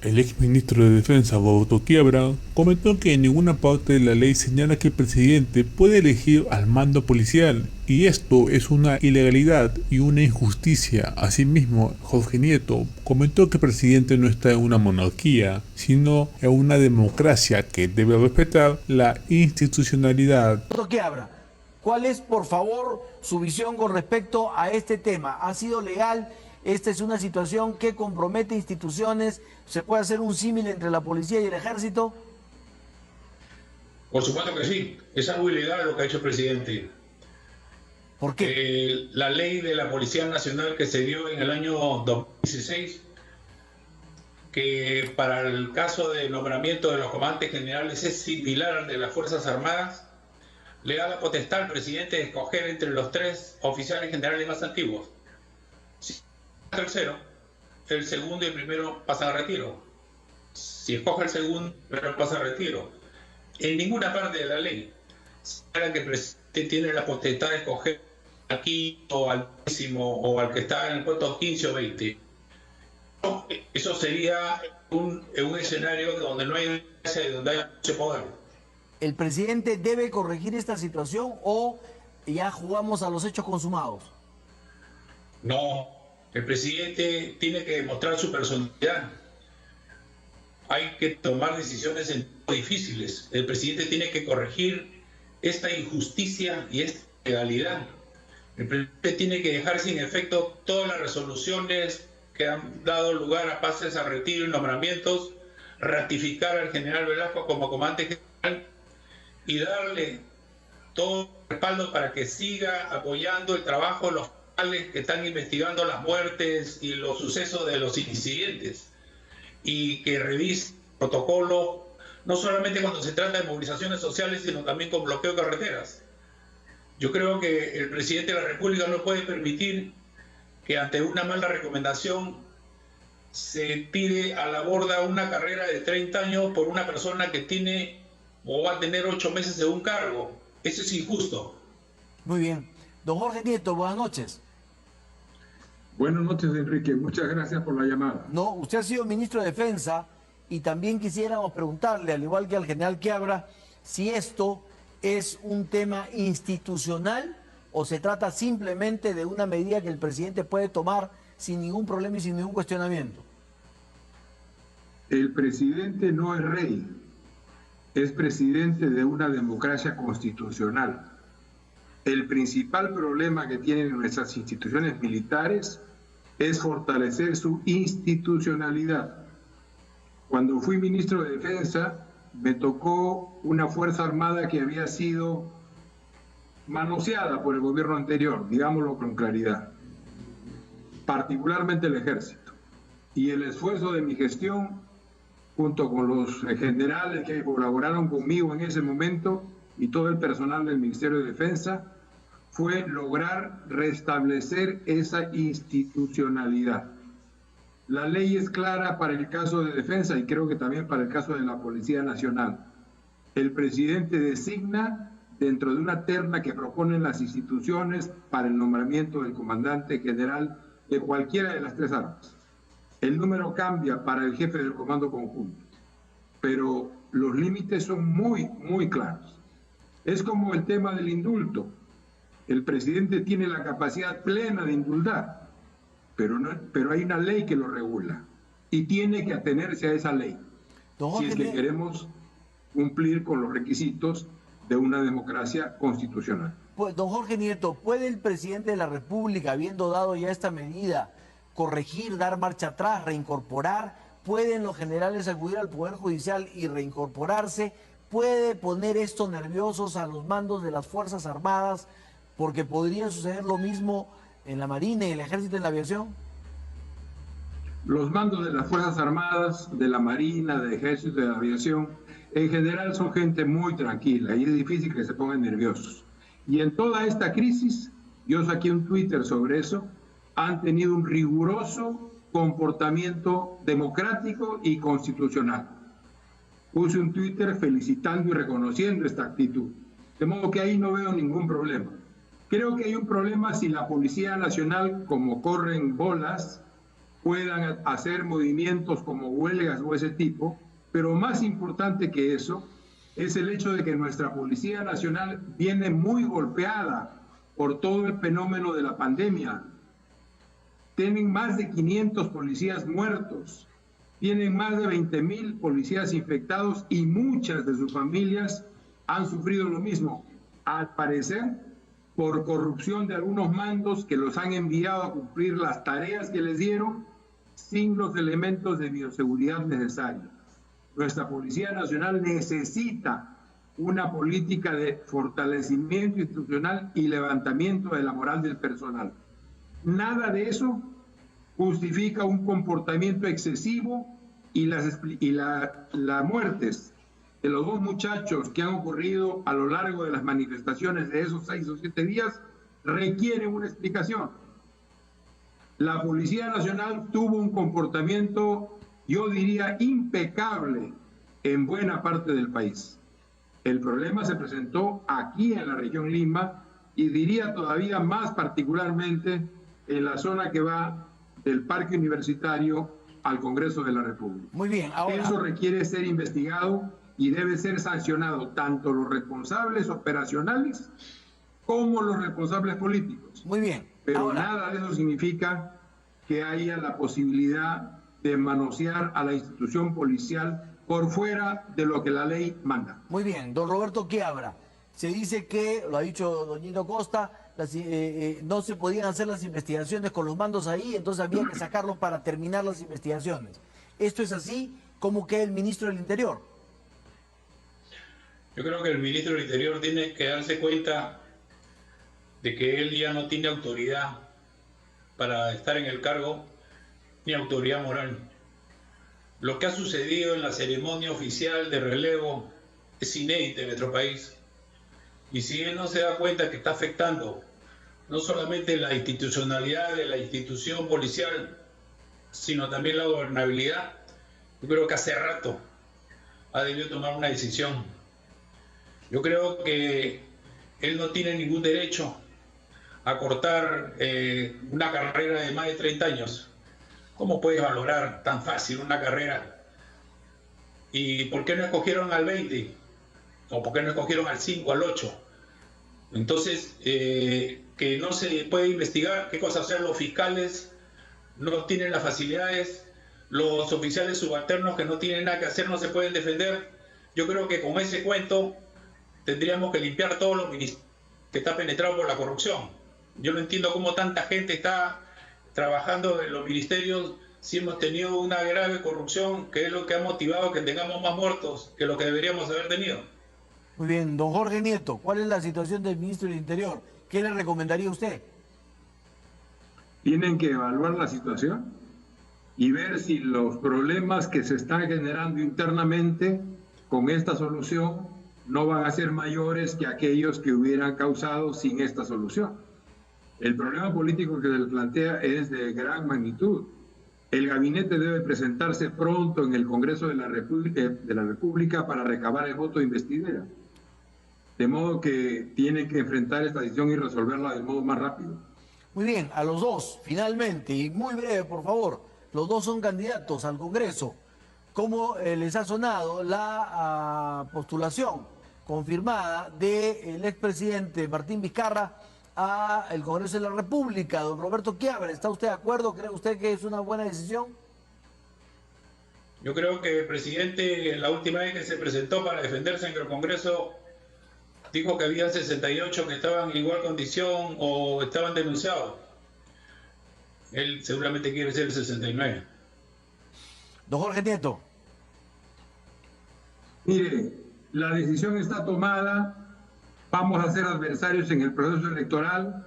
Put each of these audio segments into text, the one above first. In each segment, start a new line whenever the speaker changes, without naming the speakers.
El exministro de Defensa, Boto Quiabra, comentó que en ninguna parte de la ley señala que el presidente puede elegir al mando policial, y esto es una ilegalidad y una injusticia. Asimismo, Jorge Nieto comentó que el presidente no está en una monarquía, sino en una democracia que debe respetar la institucionalidad.
Quiabra, ¿cuál es, por favor, su visión con respecto a este tema? ¿Ha sido legal? Esta es una situación que compromete instituciones. ¿Se puede hacer un símil entre la policía y el ejército?
Por supuesto que sí. Es algo ilegal lo que ha hecho el presidente.
¿Por qué?
La ley de la Policía Nacional que se dio en el año 2016, que para el caso de nombramiento de los comandantes generales es similar al de las Fuerzas Armadas, le da la potestad al presidente de escoger entre los 3 oficiales generales más antiguos. Si tercero, el segundo y el primero pasan a retiro. Si escoge el segundo, el primero pasa a retiro. En ninguna parte de la ley señala que el presidente tiene la potestad de escoger al quinto, al décimo o al que está en el puesto 15 o 20. Eso sería un escenario donde no hay democracia y donde hay mucho poder.
¿El presidente debe corregir esta situación o ya jugamos a los hechos consumados?
No, el presidente tiene que demostrar su personalidad. Hay que tomar decisiones difíciles. El presidente tiene que corregir esta injusticia y esta ilegalidad. El presidente tiene que dejar sin efecto todas las resoluciones que han dado lugar a pases a retiro y nombramientos, ratificar al general Velasco como comandante general y darle todo el respaldo para que siga apoyando el trabajo de los fiscales que están investigando las muertes y los sucesos de los incidentes, y que revise el protocolo, no solamente cuando se trata de movilizaciones sociales, sino también con bloqueo de carreteras. Yo creo que el presidente de la República no puede permitir que ante una mala recomendación se tire a la borda una carrera de 30 años por una persona que tiene o va a tener 8 meses de un cargo. Eso es injusto.
Muy bien. Don Jorge Nieto, buenas noches.
Buenas noches, Enrique. Muchas gracias por la llamada.
No, usted ha sido ministro de Defensa y también quisiéramos preguntarle, al igual que al general Quiabra, si esto es un tema institucional o se trata simplemente de una medida que el presidente puede tomar sin ningún problema y sin ningún cuestionamiento.
El presidente no es rey, es presidente de una democracia constitucional. El principal problema que tienen nuestras instituciones militares es fortalecer su institucionalidad. Cuando fui ministro de Defensa, me tocó una Fuerza Armada que había sido manoseada por el gobierno anterior, digámoslo con claridad, particularmente el Ejército. Y el esfuerzo de mi gestión, junto con los generales que colaboraron conmigo en ese momento y todo el personal del Ministerio de Defensa, fue lograr restablecer esa institucionalidad. La ley es clara para el caso de defensa y creo que también para el caso de la Policía Nacional. El presidente designa dentro de una terna que proponen las instituciones para el nombramiento del comandante general de cualquiera de las 3 armas. El número cambia para el jefe del comando conjunto, pero los límites son muy claros. Es como el tema del indulto. El presidente tiene la capacidad plena de indultar, pero hay una ley que lo regula y tiene que atenerse a esa ley si es que queremos cumplir con los requisitos de una democracia constitucional.
Pues, don Jorge Nieto, ¿puede el presidente de la República, habiendo dado ya esta medida, corregir, dar marcha atrás, reincorporar? ¿Pueden los generales acudir al Poder Judicial y reincorporarse? ¿Puede poner esto nerviosos a los mandos de las Fuerzas Armadas? Porque podría suceder lo mismo en la Marina y el Ejército y en la aviación.
Los mandos de las Fuerzas Armadas, de la Marina, del Ejército y de la aviación, en general son gente muy tranquila y es difícil que se pongan nerviosos. Y en toda esta crisis, yo saqué un Twitter sobre eso, han tenido un riguroso comportamiento democrático y constitucional. Puse un Twitter felicitando y reconociendo esta actitud. De modo que ahí no veo ningún problema. Creo que hay un problema si la Policía Nacional, como corren bolas, puedan hacer movimientos como huelgas o ese tipo, pero más importante que eso es el hecho de que nuestra Policía Nacional viene muy golpeada por todo el fenómeno de la pandemia. Tienen más de 500 policías muertos, tienen más de 20.000 policías infectados y muchas de sus familias han sufrido lo mismo, al parecer por corrupción de algunos mandos que los han enviado a cumplir las tareas que les dieron sin los elementos de bioseguridad necesarios. Nuestra Policía Nacional necesita una política de fortalecimiento institucional y levantamiento de la moral del personal. Nada de eso justifica un comportamiento excesivo y las muertes de los dos muchachos que han ocurrido a lo largo de las manifestaciones de esos 6 o 7 días requieren una explicación. La Policía Nacional tuvo un comportamiento, yo diría, impecable en buena parte del país. El problema se presentó aquí en la región Lima y diría todavía más particularmente en la zona que va del Parque Universitario al Congreso de la República.
Muy bien, ahora...
Eso requiere ser investigado y debe ser sancionado tanto los responsables operacionales como los responsables políticos.
Muy bien.
Pero
ahora...
nada de eso significa que haya la posibilidad de manosear a la institución policial por fuera de lo que la ley manda.
Muy bien, don Roberto Quiabra, se dice que, lo ha dicho don Nino Costa, no se podían hacer las investigaciones con los mandos ahí, entonces había que sacarlos para terminar las investigaciones. ¿Esto es así? ¿Cómo queda el ministro del Interior?
Yo creo que el ministro del Interior tiene que darse cuenta de que él ya no tiene autoridad para estar en el cargo, ni autoridad moral. Lo que ha sucedido en la ceremonia oficial de relevo es inédito en nuestro país. Y si él no se da cuenta que está afectando no solamente la institucionalidad de la institución policial, sino también la gobernabilidad, yo creo que hace rato ha debido tomar una decisión. Yo creo que él no tiene ningún derecho a cortar una carrera de más de 30 años. ¿Cómo puedes valorar tan fácil una carrera? ¿Y por qué no escogieron al 20? ¿O por qué no escogieron al 5, al 8? Entonces, que no se puede investigar qué cosas hacer los fiscales, no tienen las facilidades, los oficiales subalternos que no tienen nada que hacer no se pueden defender. Yo creo que con ese cuento tendríamos que limpiar todos los ministerios que está penetrado por la corrupción. Yo no entiendo cómo tanta gente está trabajando en los ministerios si hemos tenido una grave corrupción, que es lo que ha motivado que tengamos más muertos que lo que deberíamos haber tenido.
Muy bien, don Jorge Nieto, ¿cuál es la situación del ministro del Interior? ¿Qué le recomendaría a usted?
Tienen que evaluar la situación y ver si los problemas que se están generando internamente con esta solución no van a ser mayores que aquellos que hubieran causado sin esta solución. El problema político que se le plantea es de gran magnitud. El gabinete debe presentarse pronto en el Congreso de la República para recabar el voto de investidura. De modo que tienen que enfrentar esta decisión y resolverla del modo más rápido.
Muy bien, a los dos, finalmente, y muy breve, por favor, los dos son candidatos al Congreso. ¿Cómo les ha sonado la postulación confirmada del expresidente Martín Vizcarra al Congreso de la República? Don Roberto Quiabra, ¿está usted de acuerdo? ¿Cree usted que es una buena decisión?
Yo creo que el presidente, la última vez que se presentó para defenderse en el Congreso, dijo que había 68 que estaban en igual condición o estaban denunciados. Él seguramente quiere ser el 69.
Don Jorge Nieto.
Mire, la decisión está tomada. Vamos a ser adversarios en el proceso electoral.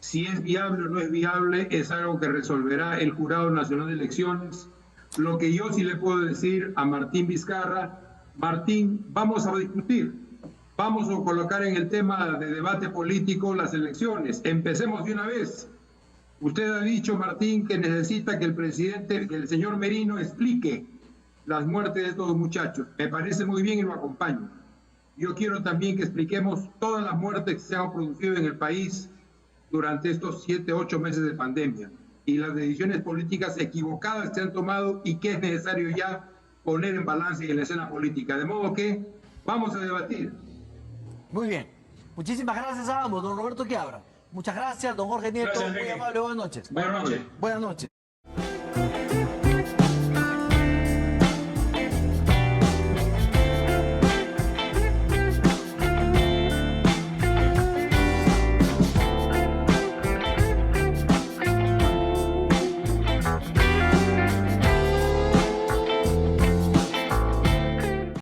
Si es viable o no es viable es algo que resolverá el Jurado Nacional de Elecciones. Lo que yo sí le puedo decir a Martín Vizcarra: Martín, vamos a discutir, vamos a colocar en el tema de debate político las elecciones. Empecemos de una vez. Usted ha dicho, Martín, que necesita que el presidente, que el señor Merino explique las muertes de estos muchachos. Me parece muy bien y lo acompaño. Yo quiero también que expliquemos todas las muertes que se han producido en el país durante estos 7, 8 meses de pandemia. y las decisiones políticas equivocadas se han tomado y que es necesario ya poner en balance en la escena política. De modo que vamos a debatir.
Muy bien. Muchísimas gracias a ambos, don Roberto Quiabra. Muchas gracias, don Jorge Nieto.
Gracias,
muy
Enrique.
amable, buenas noches.
Buenas noches.
Buenas noches.